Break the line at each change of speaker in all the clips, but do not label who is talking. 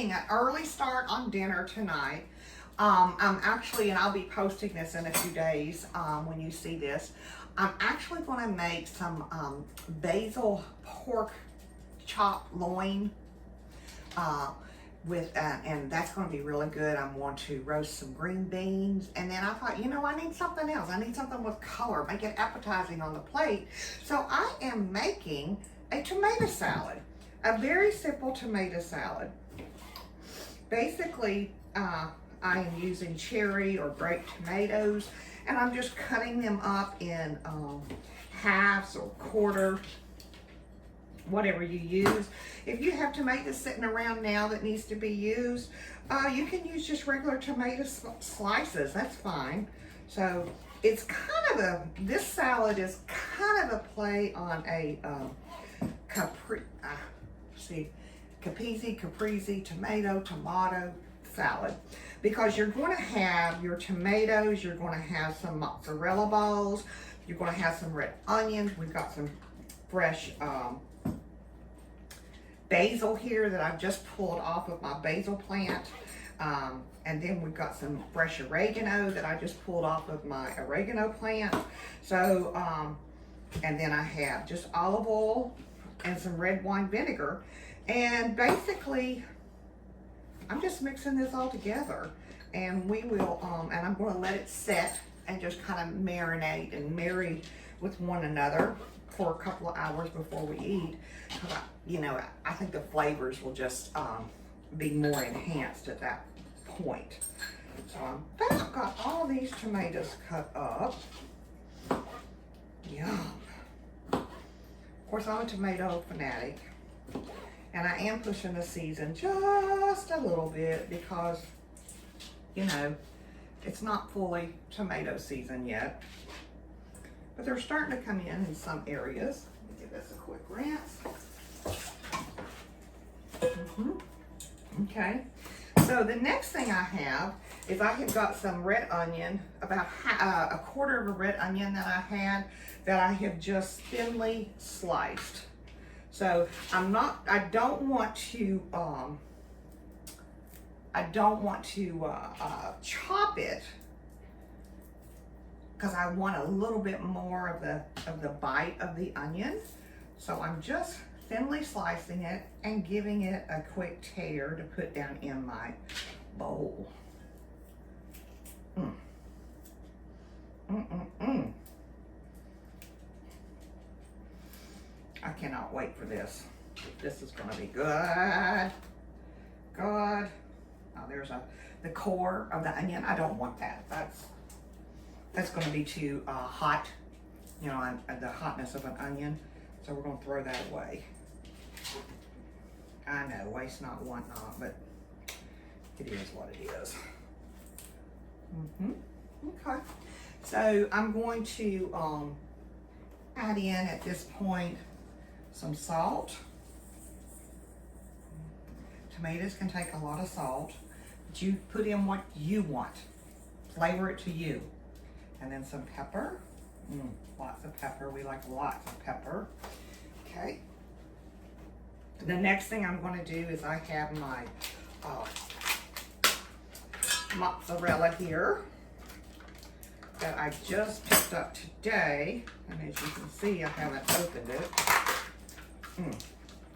making an early start on dinner tonight. I'm actually, and I'll be posting this in a few days when you see this, I'm actually going to make some basil pork chop loin and that's going to be really good. I'm going to roast some green beans, and then I thought, you know, I need something else. I need something with color, make it appetizing on the plate. So I am making a tomato salad, a very simple tomato salad. Basically, I am using cherry or grape tomatoes, and I'm just cutting them up in halves or quarter, whatever you use. If you have tomatoes sitting around now that needs to be used, you can use just regular tomato slices. That's fine. So it's kind of this salad is kind of a play on a caprese tomato salad, because you're going to have your tomatoes, you're going to have some mozzarella balls, you're going to have some red onions. We've got some fresh basil here that I've just pulled off of my basil plant, and then we've got some fresh oregano that I just pulled off of my oregano plant. So and then I have just olive oil and some red wine vinegar, and basically I'm just mixing this all together, and we will and I'm going to let it set and just kind of marinate and marry with one another for a couple of hours before we eat. You know, I think the flavors will just be more enhanced at that point. So I've got all these tomatoes cut up. Yum. Of course, I'm a tomato fanatic, and I am pushing the season just a little bit because, you know, it's not fully tomato season yet, but they're starting to come in some areas. Let me give this a quick rinse. Okay, so the next thing I have is I have got some red onion, about a quarter of a red onion that I have just thinly sliced. So I don't want to chop it, because I want a little bit more of the bite of the onion. So I'm just thinly slicing it and giving it a quick tear to put down in my bowl. I cannot wait for this. This is gonna be good. Good. Oh, there's the core of the onion. I don't want that. That's gonna be too hot, you know, the hotness of an onion. So we're gonna throw that away. I know, waste not, want not, but it is what it is. Okay. So I'm going to add in at this point some salt. Tomatoes can take a lot of salt, but you put in what you want. Flavor it to you. And then some pepper. Lots of pepper. We like lots of pepper. Okay. The next thing I'm going to do is I have my mozzarella here that I just picked up today. And as you can see, I haven't opened it.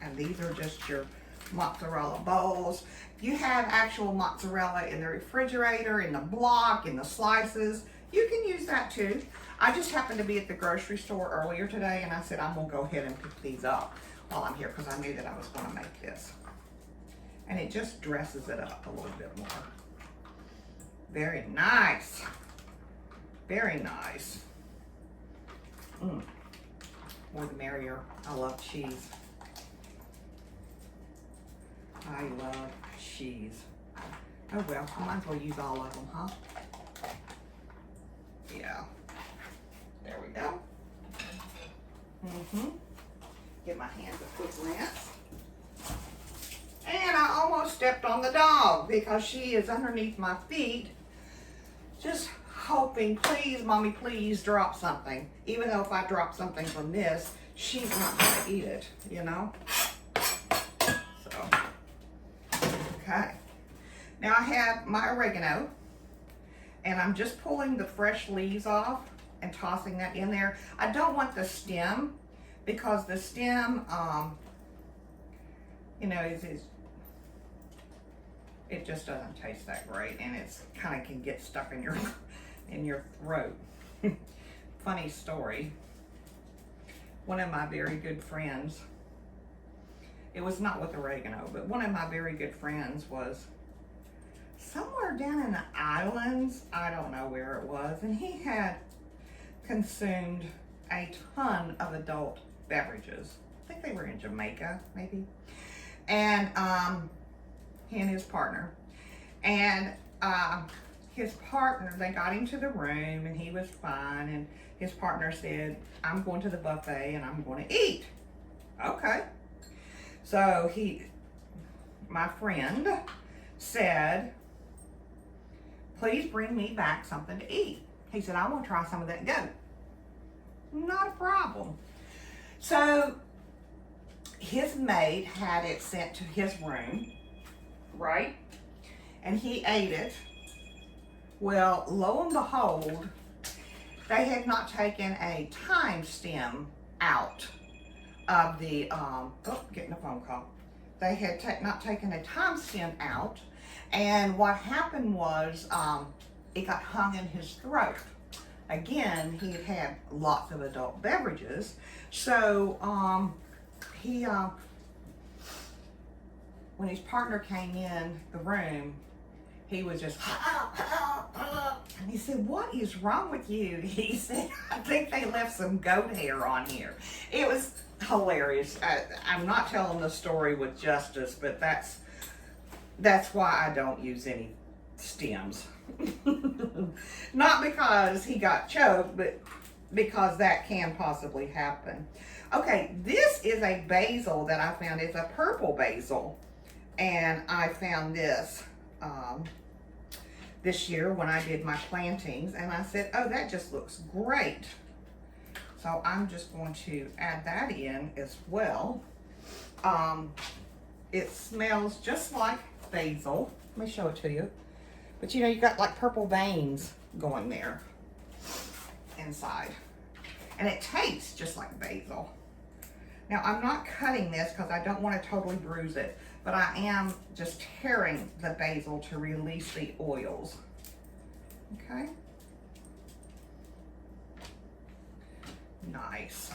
And these are just your mozzarella balls. If you have actual mozzarella in the refrigerator, in the block, in the slices, you can use that too. I just happened to be at the grocery store earlier today, and I said I'm gonna go ahead and pick these up while I'm here, because I knew that I was gonna make this. And it just dresses it up a little bit more. Very nice. Very nice. More the merrier. I love cheese. I love cheese. Oh well, I might as well use all of them, huh? Yeah. There we go. Give my hands a quick rinse. And I almost stepped on the dog because she is underneath my feet, just hoping, please, Mommy, please drop something. Even though if I drop something from this, she's not gonna eat it, you know? So, Okay. Now I have my oregano, and I'm just pulling the fresh leaves off and tossing that in there. I don't want the stem, because the stem, you know, it just doesn't taste that great, and it's kind of can get stuck in your throat. Funny story. One of my very good friends, it was not with oregano, but one of my very good friends was somewhere down in the islands, I don't know where it was, and he had consumed a ton of adult beverages. I think they were in Jamaica, maybe. And he and his partner. And his partner, they got him to the room and he was fine, and his partner said, I'm going to the buffet and I'm going to eat. Okay. So my friend said, please bring me back something to eat. He said, I want to try some of that goat. Not a problem. So his maid had it sent to his room, right? And he ate it. Well, lo and behold, they had not taken a time stem out of the, getting a phone call. They had not taken a time stem out, and what happened was it got hung in his throat. Again, he had had lots of adult beverages, so when his partner came in the room, he was just, and he said, what is wrong with you? He said, I think they left some goat hair on here. It was hilarious. I'm not telling the story with justice, but that's why I don't use any stems. Not because he got choked, but because that can possibly happen. Okay, this is a basil that I found. It's a purple basil, and I found this this year when I did my plantings, and I said, oh, that just looks great. So I'm just going to add that in as well. It smells just like basil. Let me show it to you. But you know, you got like purple veins going there inside. And it tastes just like basil. Now, I'm not cutting this because I don't want to totally bruise it, but I am just tearing the basil to release the oils. Okay. Nice.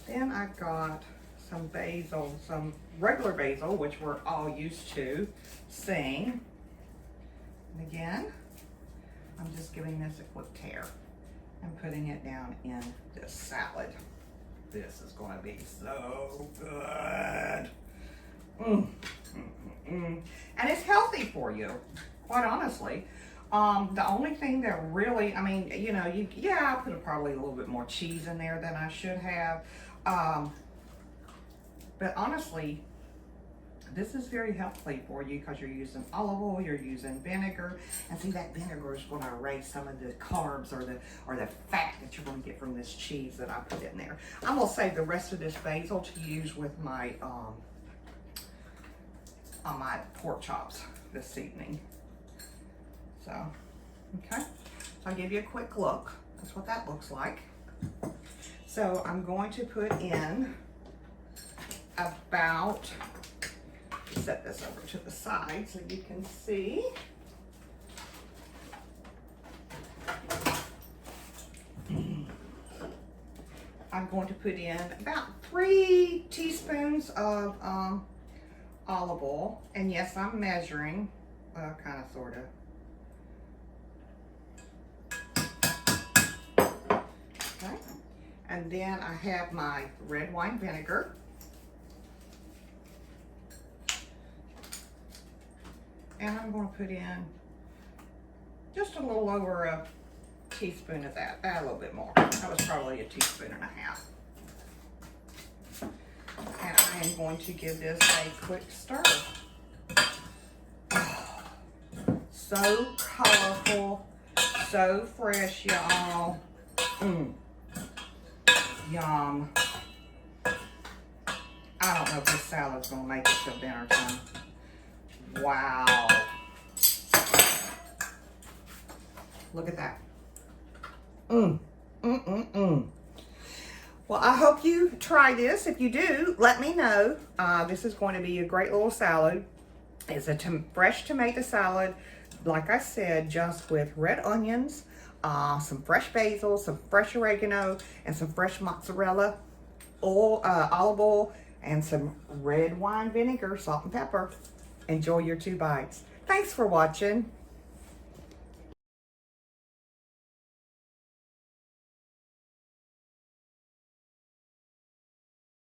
Then I've got some basil, some regular basil, which we're all used to seeing. And again, I'm just giving this a quick tear and putting it down in this salad. This is going to be so good. And it's healthy for you, quite honestly. The only thing that really, I mean, you know, I put probably a little bit more cheese in there than I should have. But honestly, this is very healthy for you because you're using olive oil, you're using vinegar, and see, that vinegar is going to erase some of the carbs or the fat that you're going to get from this cheese that I put in there. I'm going to save the rest of this basil to use with my on my pork chops this evening. So, okay, so I'll give you a quick look. That's what that looks like. So I'm going to put in about, set this over to the side so you can see. I'm going to put in about 3 teaspoons of olive oil. And yes, I'm measuring, kind of, sort of. Okay. And then I have my red wine vinegar. And I'm going to put in just a little over a teaspoon of that. A little bit more. That was probably a teaspoon and a half. And I am going to give this a quick stir. Oh, so colorful, so fresh, y'all. Yum. I don't know if this salad's going to make it till dinner time. Wow. Look at that. Well, I hope you try this. If you do, let me know. This is going to be a great little salad. It's a fresh tomato salad, like I said, just with red onions, some fresh basil, some fresh oregano, and some fresh mozzarella, olive oil, and some red wine vinegar, salt and pepper. Enjoy your 2 bites. Thanks for watching.